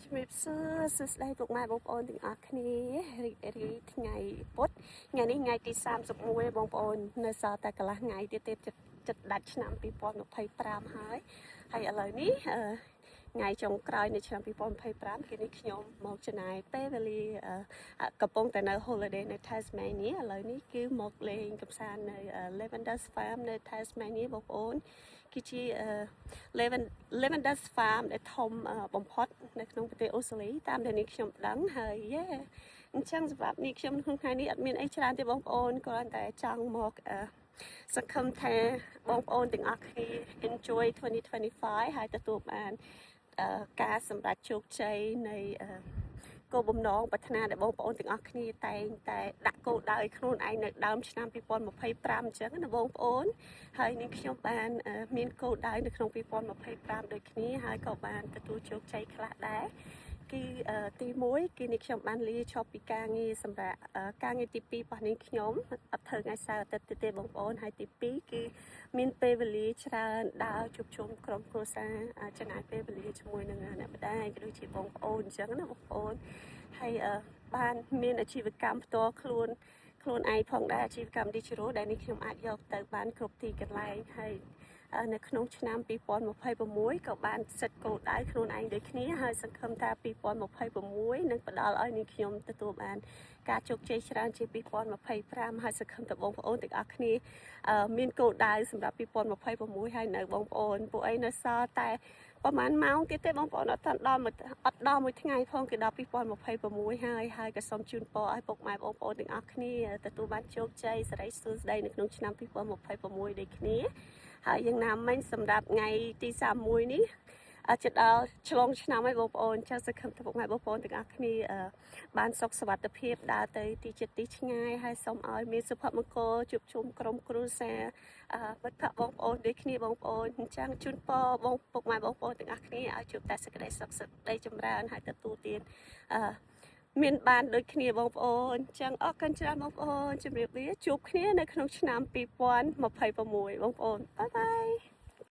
ជំរាបសួរស្ដីពុកម៉ែបងប្អូនទាំងអស់គ្នារីកថ្ងៃពុធថ្ងៃនេះថ្ងៃទី31បងប្អូននៅសល់តែកន្លះថ្ងៃទៀតចិត្តដាច់ឆ្នាំ2025ហើយឥឡូវនេះថ្ងៃចុងក្រោយនៃឆ្នាំ2025គឺនេះខ្ញុំមកចំណាយពេលវេលាកំពុងតែនៅ holiday នៅ Tasmania ឥឡូវនេះគឺមកលេងកម្សាន្តនៅ Lavender Farm នៅ Tasmania បងប្អូនគឺជា Lavender Farm ដែលធំបំផុតនៅក្នុងប្រទេសអូស្ត្រាលីតាមដែលនេះខ្ញុំដឹងហើយអញ្ចឹងសម្រាប់នេះខ្ញុំក្នុងថ្ងៃនេះអត់មានអីច្រើនទេបងប្អូនគ្រាន់តែចង់មកសង្ឃឹមថាបងប្អូនទាំងអស់គ្នា enjoy 2025ហើយទទួលបានការសម្រេចជោគជ័យនៃគោលបំណងប្រាថ្នាដែលបងប្អូនទាំងអស់គ្នាតែងតែដាក់គោលដៅឲ្យខ្លួនឯងនៅដើមឆ្នាំ2025អញ្ចឹងណាបងប្អូនហើយនាងខ្ញុំបានមានគោលដៅនៅក្នុង2025ដូចគ្នាហើយក៏បានទទួលជោគជ័យខ្លះដែរគឺទី1គឺនាងខ្ញុំបានលាឈប់ពីការងារសម្រាប់ការងារទី2របស់នាងខ្ញុំអត់ធ្វើថ្ងៃសៅរ៍អាទិត្យទេបងប្អូនហើយទី2គឺមានពេលវេលាច្រើនដើរជួបជុំក្រុមគ្រួសារចំណាយពេលវេលាជាមួយនឹងអ្នកម្ដាយក៏ដូចជាបងប្អូនអញ្ចឹងណាបងប្អូនហើយបានមានអាជីវកម្មផ្ទាល់ខ្លួនឯងផងដែរអាជីវកម្ម digital ដែលនេះខ្ញុំអាចយកទៅបានគ្រប់ទីកន្លែងហើយនៅក្នុងឆ្នាំ2026ក៏បានសិតគោលដៅខ្លួនឯងដូចគ្នាហើយសង្ឃឹមថា2026នឹងផ្ដល់ឲ្យនាងខ្ញុំទទួលបានការជោគជ័យច្រើនជាង2025ហើយសង្ឃឹមថាបងប្អូនទាំងអស់គ្នាមានគោលដៅសម្រាប់2026ហើយនៅបងប្អូនពួកអីនៅសល់តែប្រហែលម៉ោងទៀតទេបងប្អូនអត់ដល់មួយថ្ងៃផងគឺដល់2026ហើយក៏សូមជូនពរឲ្យពុកម៉ែបងប្អូនទាំងអស់គ្នាទទួលបានជោគជ័យសិរីសួស្តីនៅក្នុងឆ្នាំ2026ដូចគ្នាហើយយ៉ាងណាមិញសម្រាប់ថ្ងៃទី31នេះជិតដល់ឆ្លងឆ្នាំហើយបងប្អូនចាសសង្ឃឹមថាពុកម៉ែបងប្អូនទាំងអស់គ្នាបានសុខសុវត្ថិភាពដើរទៅទីជិតទីឆ្ងាយហើយសូមឲ្យមានសុភមង្គលជួបជុំក្រុមគ្រួសារមិត្តភក្តិបងប្អូនដូចគ្នាបងប្អូនអញ្ចឹងជូនពរបងពុកម៉ែបងប្អូនទាំងអស់គ្នាឲ្យជួបតែសេចក្តីសុខសេចក្តីចម្រើនហើយទទួលទានមានបានដូចគ្នាបងប្អូនអញ្ចឹងអរគុណច្រើនបងប្អូនជម្រាបលាជួបគ្នានៅក្នុងឆ្នាំ2026បងប្អូនបាយបាយ